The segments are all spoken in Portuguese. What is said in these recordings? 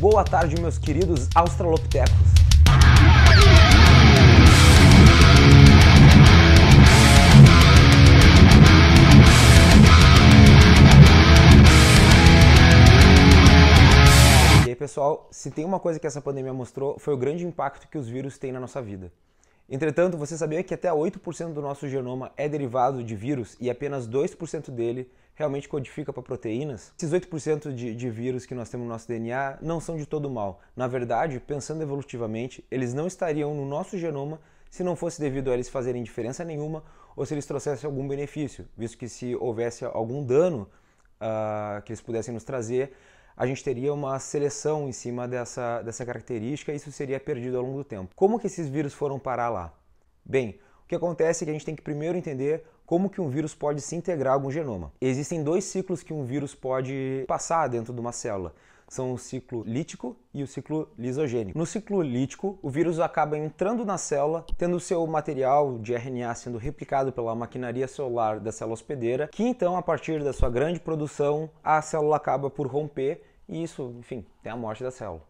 Boa tarde, meus queridos australopitecos. E aí, pessoal, se tem uma coisa que essa pandemia mostrou, foi o grande impacto que os vírus têm na nossa vida. Entretanto, você sabia que até 8% do nosso genoma é derivado de vírus e apenas 2% dele realmente codifica para proteínas? Esses 8% de vírus que nós temos no nosso DNA não são de todo mal. Na verdade, pensando evolutivamente, eles não estariam no nosso genoma se não fosse devido a eles fazerem diferença nenhuma ou se eles trouxessem algum benefício, visto que se houvesse algum dano que eles pudessem nos trazer, a gente teria uma seleção em cima dessa característica e isso seria perdido ao longo do tempo. Como que esses vírus foram parar lá? Bem, o que acontece é que a gente tem que primeiro entender como que um vírus pode se integrar a algum genoma. Existem dois ciclos que um vírus pode passar dentro de uma célula. São o ciclo lítico e o ciclo lisogênico. No ciclo lítico, o vírus acaba entrando na célula, tendo o seu material de RNA sendo replicado pela maquinaria celular da célula hospedeira, que então, a partir da sua grande produção, a célula acaba por romper e isso, enfim, tem a morte da célula.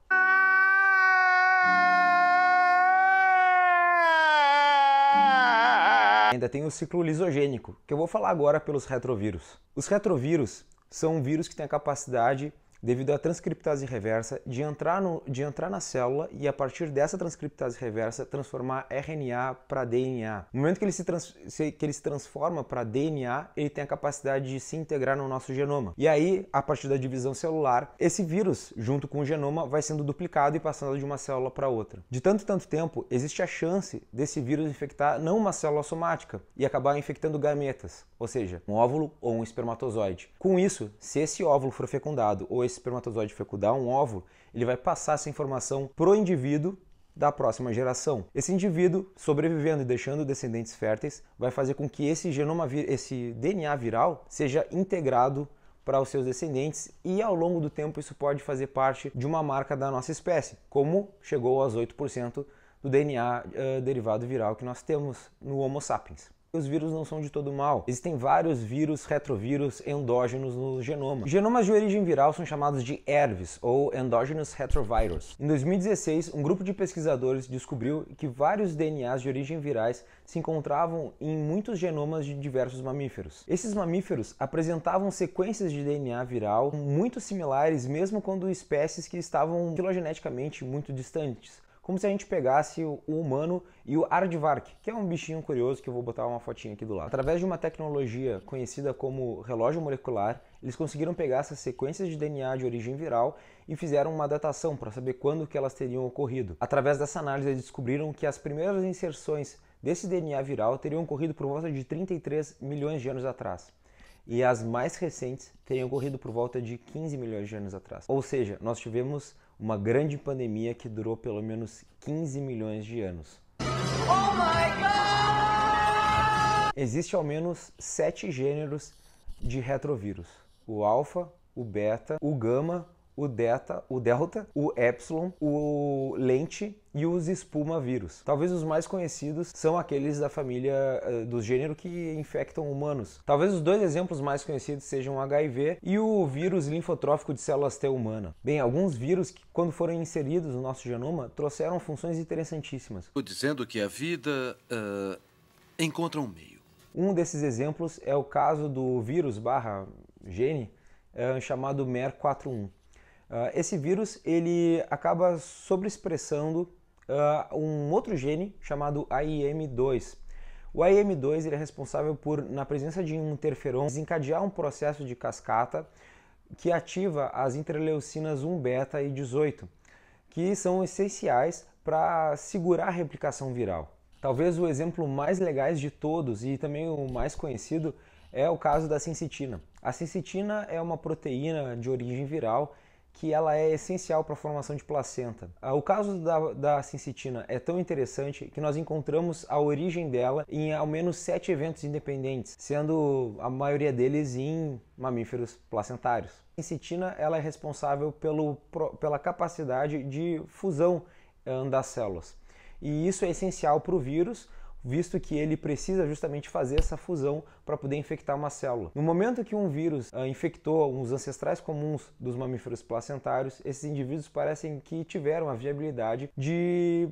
Ainda tem o ciclo lisogênico, que eu vou falar agora pelos retrovírus. Os retrovírus são vírus que têm a capacidade, devido à transcriptase reversa, de entrar na célula e a partir dessa transcriptase reversa transformar RNA para DNA. No momento que ele se transforma para DNA, ele tem a capacidade de se integrar no nosso genoma. E aí, a partir da divisão celular, esse vírus, junto com o genoma, vai sendo duplicado e passando de uma célula para outra. De tanto tempo, existe a chance desse vírus infectar não uma célula somática e acabar infectando gametas, ou seja, um óvulo ou um espermatozoide. Com isso, se esse óvulo for fecundado ou esse espermatozoide fecundar um óvulo, ele vai passar essa informação pro indivíduo da próxima geração. Esse indivíduo, sobrevivendo e deixando descendentes férteis, vai fazer com que esse DNA viral seja integrado para os seus descendentes e ao longo do tempo isso pode fazer parte de uma marca da nossa espécie, como chegou aos 8% do DNA derivado viral que nós temos no Homo sapiens. Os vírus não são de todo mal. Existem vários vírus, retrovírus endógenos no genoma. Genomas de origem viral são chamados de ERVs, ou Endogenous Retrovirus. Em 2016, um grupo de pesquisadores descobriu que vários DNAs de origem virais se encontravam em muitos genomas de diversos mamíferos. Esses mamíferos apresentavam sequências de DNA viral muito similares, mesmo quando espécies que estavam filogeneticamente muito distantes. Como se a gente pegasse o humano e o aardvark, que é um bichinho curioso que eu vou botar uma fotinha aqui do lado. Através de uma tecnologia conhecida como relógio molecular, eles conseguiram pegar essas sequências de DNA de origem viral e fizeram uma datação para saber quando que elas teriam ocorrido. Através dessa análise, eles descobriram que as primeiras inserções desse DNA viral teriam ocorrido por volta de 33 milhões de anos atrás. E as mais recentes teriam ocorrido por volta de 15 milhões de anos atrás. Ou seja, nós tivemos uma grande pandemia que durou pelo menos 15 milhões de anos. Oh my God! Existe ao menos 7 gêneros de retrovírus. O alfa, o beta, o gama, o delta, o epsilon, o lente e os espumavírus. Talvez os mais conhecidos são aqueles da família do gênero que infectam humanos. Talvez os dois exemplos mais conhecidos sejam o HIV e o vírus linfotrófico de células T humana. Bem, alguns vírus que, quando foram inseridos no nosso genoma, trouxeram funções interessantíssimas. Estou dizendo que a vida encontra um meio. Um desses exemplos é o caso do vírus /gene chamado MER41. Esse vírus ele acaba sobreexpressando um outro gene chamado AIM2. O AIM2 ele é responsável por, na presença de um interferon, desencadear um processo de cascata que ativa as interleucinas 1-beta e 18, que são essenciais para segurar a replicação viral. Talvez o exemplo mais legais de todos e também o mais conhecido é o caso da sincitina. A sincitina é uma proteína de origem viral que ela é essencial para a formação de placenta. O caso da sincitina é tão interessante que nós encontramos a origem dela em ao menos 7 eventos independentes, sendo a maioria deles em mamíferos placentários. A sincitina ela é responsável pela capacidade de fusão das células. E isso é essencial para o vírus, visto que ele precisa justamente fazer essa fusão para poder infectar uma célula. No momento que um vírus infectou os ancestrais comuns dos mamíferos placentários, esses indivíduos parecem que tiveram a viabilidade de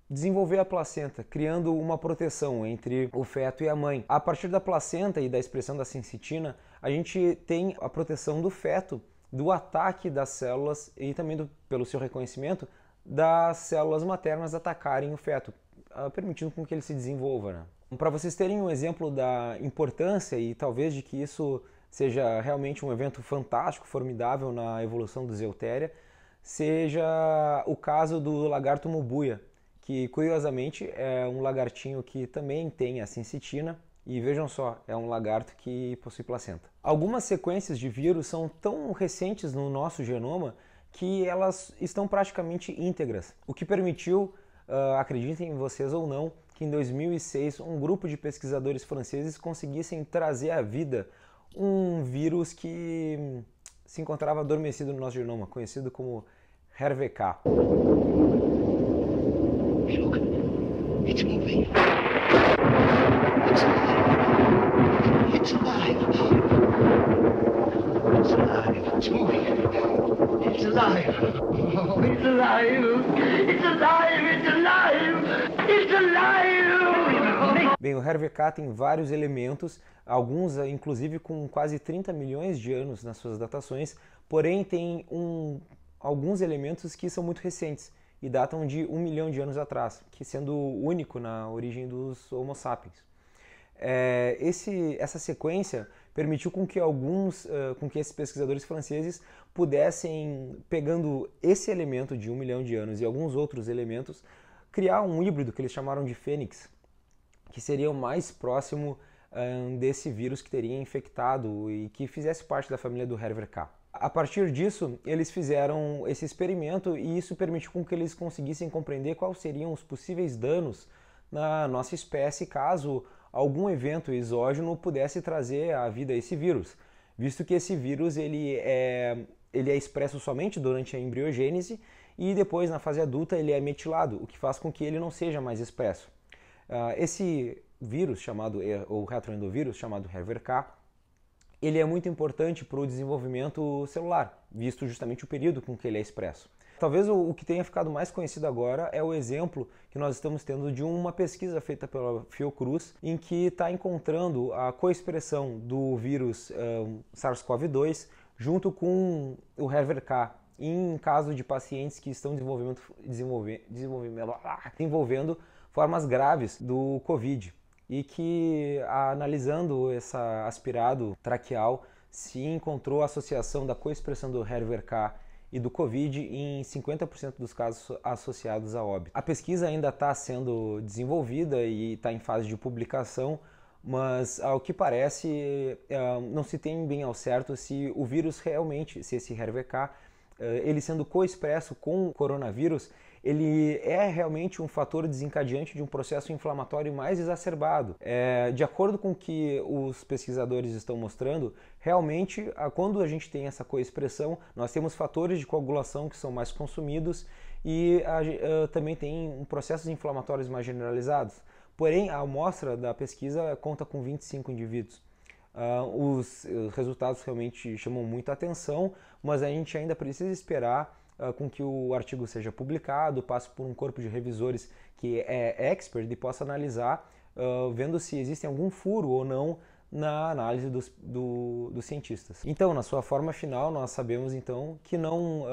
desenvolver a placenta, criando uma proteção entre o feto e a mãe. A partir da placenta e da expressão da sensitina, a gente tem a proteção do feto do ataque das células e também pelo seu reconhecimento das células maternas atacarem o feto, permitindo com que ele se desenvolva, né? Para vocês terem um exemplo da importância e talvez de que isso seja realmente um evento fantástico, formidável na evolução do Zeutéria, seja o caso do lagarto mubuia, que curiosamente é um lagartinho que também tem a sensitina e vejam só, é um lagarto que possui placenta. Algumas sequências de vírus são tão recentes no nosso genoma que elas estão praticamente íntegras, o que permitiu, acreditem vocês ou não, que em 2006 um grupo de pesquisadores franceses conseguissem trazer à vida um vírus que se encontrava adormecido no nosso genoma, conhecido como HER-VK. Look, it's moving. It's alive. It's alive. It's moving. It's alive. Oh, it's alive. It's alive. It's alive. It's alive. Bem, o HER-VK tem vários elementos, alguns inclusive com quase 30 milhões de anos nas suas datações, porém tem alguns elementos que são muito recentes e datam de 1 milhão de anos atrás, que sendo único na origem dos Homo sapiens. Essa sequência permitiu com que esses pesquisadores franceses pudessem, pegando esse elemento de 1 milhão de anos e alguns outros elementos, criar um híbrido que eles chamaram de fênix, que seria o mais próximo desse vírus que teria infectado e que fizesse parte da família do HER-VK. A partir disso, eles fizeram esse experimento e isso permitiu com que eles conseguissem compreender quais seriam os possíveis danos na nossa espécie caso algum evento exógeno pudesse trazer à vida esse vírus, visto que esse vírus ele é expresso somente durante a embriogênese e depois na fase adulta ele é metilado, o que faz com que ele não seja mais expresso. Esse vírus ou retroendovírus chamado HER-VK, ele é muito importante para o desenvolvimento celular, visto justamente o período com que ele é expresso. Talvez o que tenha ficado mais conhecido agora é o exemplo que nós estamos tendo de uma pesquisa feita pela Fiocruz, em que está encontrando a coexpressão do vírus SARS-CoV-2 junto com o HER-VK, em caso de pacientes que estão desenvolvendo formas graves do Covid. E que, analisando esse aspirado traqueal, se encontrou a associação da coexpressão do HER-VK e do Covid em 50% dos casos associados a óbito. A pesquisa ainda está sendo desenvolvida e está em fase de publicação, mas ao que parece não se tem bem ao certo se o vírus realmente, se esse HER-VK, ele sendo coexpresso com o coronavírus, ele é realmente um fator desencadeante de um processo inflamatório mais exacerbado. De acordo com o que os pesquisadores estão mostrando, realmente, quando a gente tem essa coexpressão, nós temos fatores de coagulação que são mais consumidos e também tem processos inflamatórios mais generalizados. Porém, a amostra da pesquisa conta com 25 indivíduos. Os resultados realmente chamam muita atenção, mas a gente ainda precisa esperar com que o artigo seja publicado, passe por um corpo de revisores que é expert e possa analisar, vendo se existe algum furo ou não na análise dos cientistas. Então, na sua forma final, nós sabemos então que não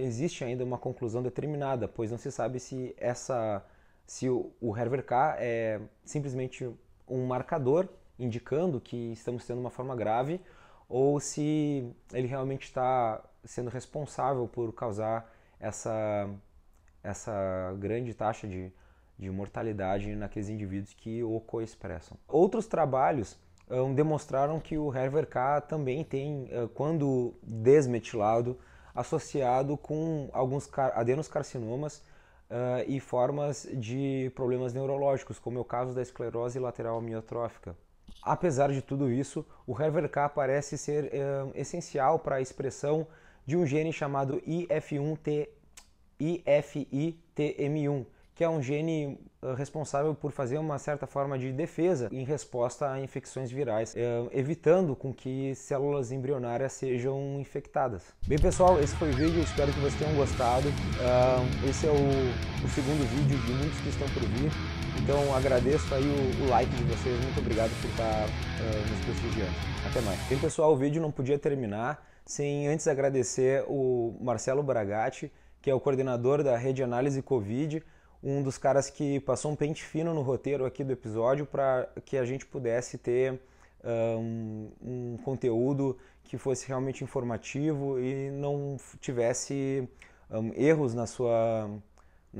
existe ainda uma conclusão determinada, pois não se sabe se o HER-VK é simplesmente um marcador indicando que estamos tendo uma forma grave ou se ele realmente está sendo responsável por causar essa grande taxa de mortalidade naqueles indivíduos que o coexpressam. Outros trabalhos demonstraram que o HER-VK também tem, quando desmetilado, associado com alguns adenoscarcinomas e formas de problemas neurológicos, como é o caso da esclerose lateral amiotrófica. Apesar de tudo isso, o HER-VK parece ser essencial para a expressão de um gene chamado IFITM1, que é um gene responsável por fazer uma certa forma de defesa em resposta a infecções virais, evitando com que células embrionárias sejam infectadas. Bem, pessoal, esse foi o vídeo, espero que vocês tenham gostado. Esse é o segundo vídeo de muitos que estão por vir, então agradeço aí o like de vocês, muito obrigado por estar nos prestigiando. Até mais. Bem, pessoal, o vídeo não podia terminar sem antes agradecer o Marcelo Bragatti, que é o coordenador da Rede Análise Covid, um dos caras que passou um pente fino no roteiro aqui do episódio para que a gente pudesse ter um conteúdo que fosse realmente informativo e não tivesse erros na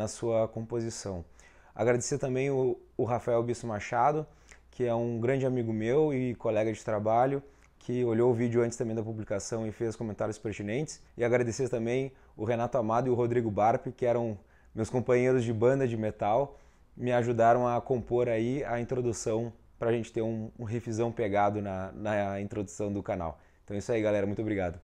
sua composição. Agradecer também o Rafael Bisso Machado, que é um grande amigo meu e colega de trabalho, que olhou o vídeo antes também da publicação e fez comentários pertinentes. E agradecer também o Renato Amado e o Rodrigo Barpe, que eram meus companheiros de banda de metal, me ajudaram a compor aí a introdução para a gente ter um riffzão pegado na introdução do canal. Então é isso aí, galera. Muito obrigado.